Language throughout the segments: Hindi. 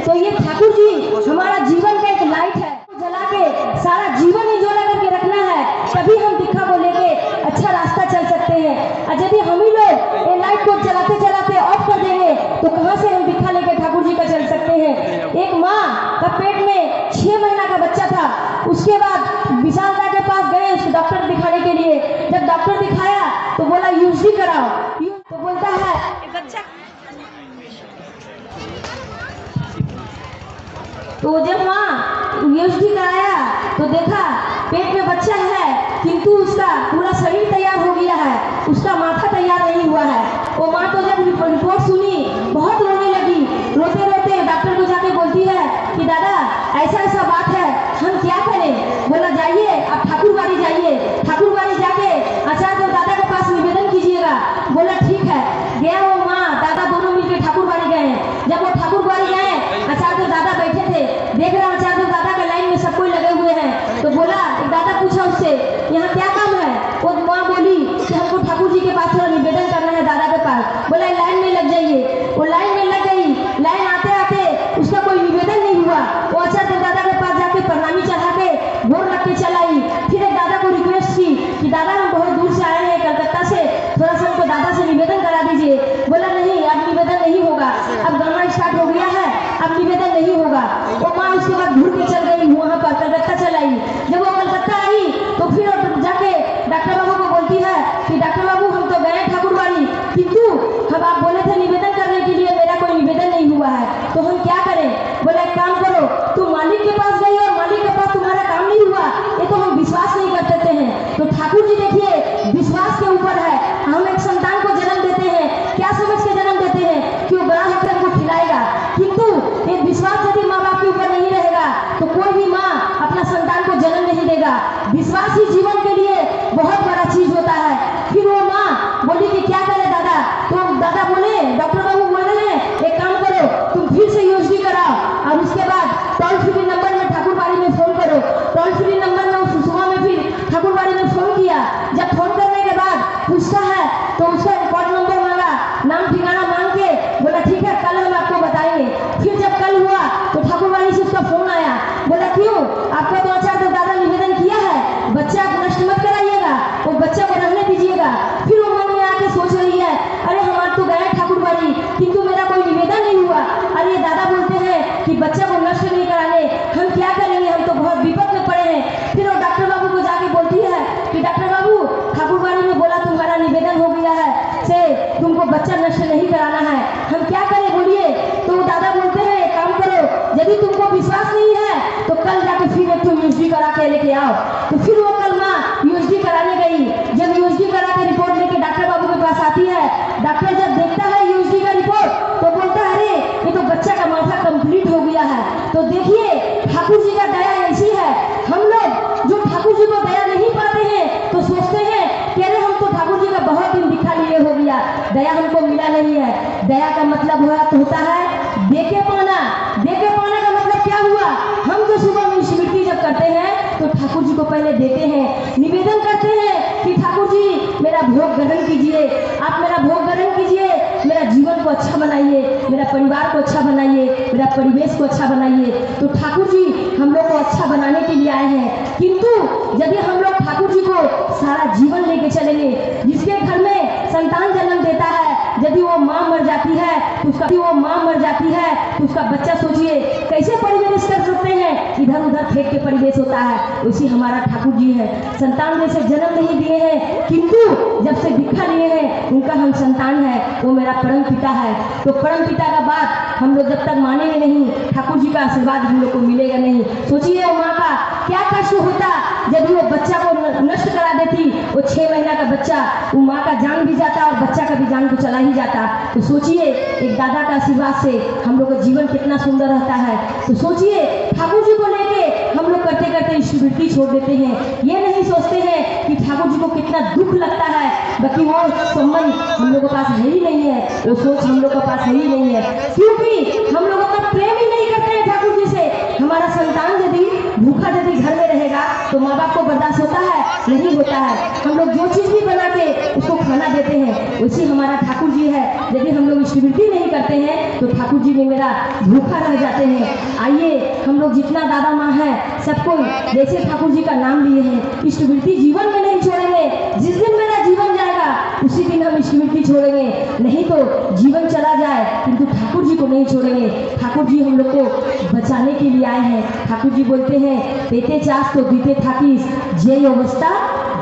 तो ये ठाकुर जी हमारा जीवन का एक लाइट है, जला के सारा जीवन ही जोड़ा करके रखना है, तभी हम दीक्षा को लेके अच्छा रास्ता चल सकते हैं। और यदि हम ही लोग ये लाइट को चलाते चलाते ऑफ कर देंगे तो कहाँ से हम दीक्षा लेके ठाकुर जी का चल सकते हैं। एक माँ का पेट में 6 महीना का बच्चा था, उसके बाद विशालदा के पास गए उस डॉक्टर दिखाने के लिए। जब डॉक्टर दिखाया तो बोला यूजी कराओ, तो बोलता है बच्चा, तो जब माँ यूजी कराया तो देखा पेट में बच्चा है किंतु उसका पूरा शरीर तैयार हो गया है, उसका माथा तैयार नहीं हुआ है। वो माँ तो जब रिपोर्ट सुनी बहुत रोने लगी, रोते रोते डॉक्टर को जाके बोलती है कि दादा ऐसा ऐसा बात है, हम क्या करें। बोला जाइए आप ठाकुरबाड़ी जाइए, ठाकुरबाड़ी जाके आचार्य तो दादा के पास निवेदन कीजिएगा। बोला ठीक है। गया वो माँ दादा दोनों मिलकर ठाकुरबाड़ी गए। जब वो ठाकुरबाड़ी गए आचार्य तो दादा बैठे थे, देख रहे आचार्य तो दादा के लाइन में सब कोई लगे हुए हैं। तो बोला एक दादा पूछा उससे यहाँ क्या काम है। वो माँ बोली कि हमको ठाकुर जी के पास थोड़ा निवेदन करना है दादा के पास। बोला लाइन में लग जाइए। वो लाइन में लग गई, लाइन आते आते उसका कोई निवेदन नहीं हुआ। वो आचार्य दादा के पास जाके प्रणामी चढ़ा के गोर लग के चलाई। फिर एक दादा को रिक्वेस्ट की कि दादा हम बहुत दूर से आए हैं कलकत्ता से, थोड़ा सा हमको दादा से निवेदन करा दीजिए। बोला नहीं अब निवेदन नहीं होगा, अब गाना स्टार्ट हो गया है, अब निवेदन नहीं होगा। वो माँ उसके बाद घूर के चल गई वहाँ पर कलकत्ता चलाई। जब वो कलकत्ता आई तो फिर जाके डॉक्टर बाबू को बोलती है कि डॉक्टर बाबू हम तो गए ठाकुरबाड़ी किंतु हम आप बोले थे निवेदन करने के लिए, मेरा कोई निवेदन नहीं हुआ है, तो हम क्या करें। बोला एक काम करो, तुम मालिक के पास गई और मालिक के पास तुम्हारा काम नहीं हुआ, ये तो हम विश्वास नहीं कर देते हैं। तो ठाकुर जी देखिए विश्वास के ऊपर है। हम एक संतान को जन्म देते हैं, क्या समझ के जन्म देते हैं कि वो बड़ा होकर हमको खिलाएगा, किंतु ये विश्वास यदि माँ बाप के ऊपर नहीं रहेगा तो कोई भी माँ अपना संतान को जन्म नहीं देगा। विश्वास ही जीवन के लिए बहुत बड़ा चीज होता है। फिर वो माँ बोली कि क्या करे दादा, तो दादा बोले डॉक्टर बाबू बोले हैं एक काम करो तुम फिर से यूजी कराओ और उसके बाद टोल फ्री नंबर में ठाकुरबाड़ी में फोन करो। टोल फ्री नंबर में सुबह में फिर ठाकुरबाड़ी में फोन किया। जब फोन करने के बाद पूछता है तो उसका रिकॉर्ड नंबर मांगा, नाम ठिकाना मांग के बोला ठीक है कल हम आपको बताएंगे। फिर जब कल हुआ तो ठाकुरबाड़ी से उसका फोन आया। बोला क्यों, आपका तो आचार्य दादा निवेदन किया है, बच्चा को नष्ट मत कराइएगा, वो बच्चा को रहने दीजिएगा। फिर वो मन में आके सोच रही है अरे हमारे तो गए ठाकुरबाड़ी किंतु मेरा कोई निवेदन नहीं हुआ। अरे दादा बोलते हैं कि बच्चा को नष्ट नहीं कराने, हम क्या करेंगे, हम तो बहुत विपद में पड़े हैं। फिर वो डॉक्टर बाबू को जाके बोलती है कि डॉक्टर बाबू ठाकुरबाड़ी में बोला तुम्हारा निवेदन हो गया है से तुमको बच्चा नष्ट नहीं कराना है, हम क्या करें बोलिए। तो दादा बोलते हैं एक काम करो, यदि तुमको विश्वास नहीं है तो कल जाके फिर एक तुम यूजी करा के लेके आओ। तो फिर वो कल माँ यूजी कराने गई। जब यूजी करा के रिपोर्ट लेके डॉक्टर बाबू के पास आती है, डॉक्टर जब देखता है यूजी का रिपोर्ट तो बोलता है अरे ये तो बच्चा का माथा कंप्लीट हो गया है। तो देखिए ठाकुर जी का दया ऐसी है, हम लोग जो ठाकुर जी को दया नहीं पाते हैं तो सोचते हैं कि अरे हम तो ठाकुर जी का बहुत दिन दिखा लिए हो गया, दया हमको मिला नहीं है। दया का मतलब होता है देके पाना। देके पाने का मतलब क्या हुआ, हम जो सुबह में स्मृति जब करते हैं तो ठाकुर जी को पहले देते हैं, निवेदन करते हैं कि ठाकुर जी मेरा भोग ग्रहण कीजिए, आप मेरा भोग ग्रहण कीजिए, मेरा जीवन को अच्छा बनाइए, मेरा परिवार को अच्छा बनाइए, मेरा परिवेश को अच्छा बनाइए। तो ठाकुर जी हम लोग को अच्छा बनाने के लिए आए हैं। किंतु यदि हम लोग ठाकुर जी को सारा जीवन लेके चलेंगे, जिसके घर में संतान जन्म देता है यदि वो माँ मर जाती है तो उसका बच्चा सोचिए कैसे परिवेश कर सकते हैं, इधर उधर फेंक के परिवेश होता है। उसी हमारा ठाकुर जी है, संतान जैसे जन्म नहीं दिए हैं किंतु जब से दीक्षा लिए हैं उनका हम संतान है, वो मेरा परम पिता है। तो परम पिता का बात हम लोग जब तक मानेंगे नहीं, ठाकुर जी का आशीर्वाद हम लोग को मिलेगा नहीं। सोचिए वो माँ का क्या कष्ट होता यदि वो बच्चा को नष्ट करा देती। वो 6 महीना का बच्चा, वो माँ का जान भी जाता और बच्चा का भी जान को चला ही जाता। तो सोचिए एक दादा का आशीर्वाद से हम लोग का जीवन कितना सुंदर रहता है। तो सोचिए ठाकुर जी को लेके हम लोग करते करते स्मृति छोड़ देते हैं, ये नहीं सोचते हैं कि ठाकुर जी को कितना दुख लगता है, बाकी वो संबंध हम लोग के पास है ही नहीं है, वो सोच हम लोग के पास है ही नहीं है, क्योंकि हम लोग अपना प्रेम ही नहीं करते हैं ठाकुर जी से। हमारा संतान यदि भूखा यदि घर में रहेगा तो माँ बाप को बर्दाश्त होता है, नहीं होता है। हम लोग जो चीज भी बना के उसको खाना आशीर्वाद देते हैं, वैसे हमारा ठाकुर जी है। यदि हम लोग स्मृति नहीं करते हैं तो ठाकुर जी में मेरा भूखा रह जाते हैं। आइए हम लोग जितना दादा माँ है सबको जैसे ठाकुर जी का नाम लिए हैं, स्मृति जीवन में नहीं छोड़ेंगे। जिस दिन मेरा जीवन जाएगा उसी दिन हम स्मृति छोड़ेंगे, नहीं तो जीवन चला जाए किंतु ठाकुर जी को नहीं छोड़ेंगे। ठाकुर जी हम लोग को बचाने के लिए आए हैं। ठाकुर जी बोलते हैं पेटे चास तो बीते थाकिस, जय अवस्था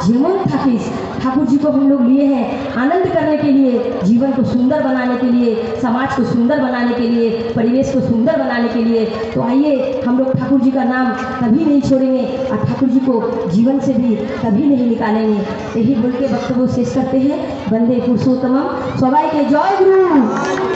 जीवन थाकिस। ठाकुर जी को हम लोग लिए हैं आनंद करने के लिए, जीवन को सुंदर बनाने के लिए, समाज को सुंदर बनाने के लिए, परिवेश को सुंदर बनाने के लिए। तो आइए हम लोग ठाकुर जी का नाम कभी नहीं छोड़ेंगे और ठाकुर जी को जीवन से भी कभी नहीं निकालेंगे। यही बोल के वक्तव्य शेष करते हैं। वंदे पुरुषोत्तमम। सबाई के जय गुरु।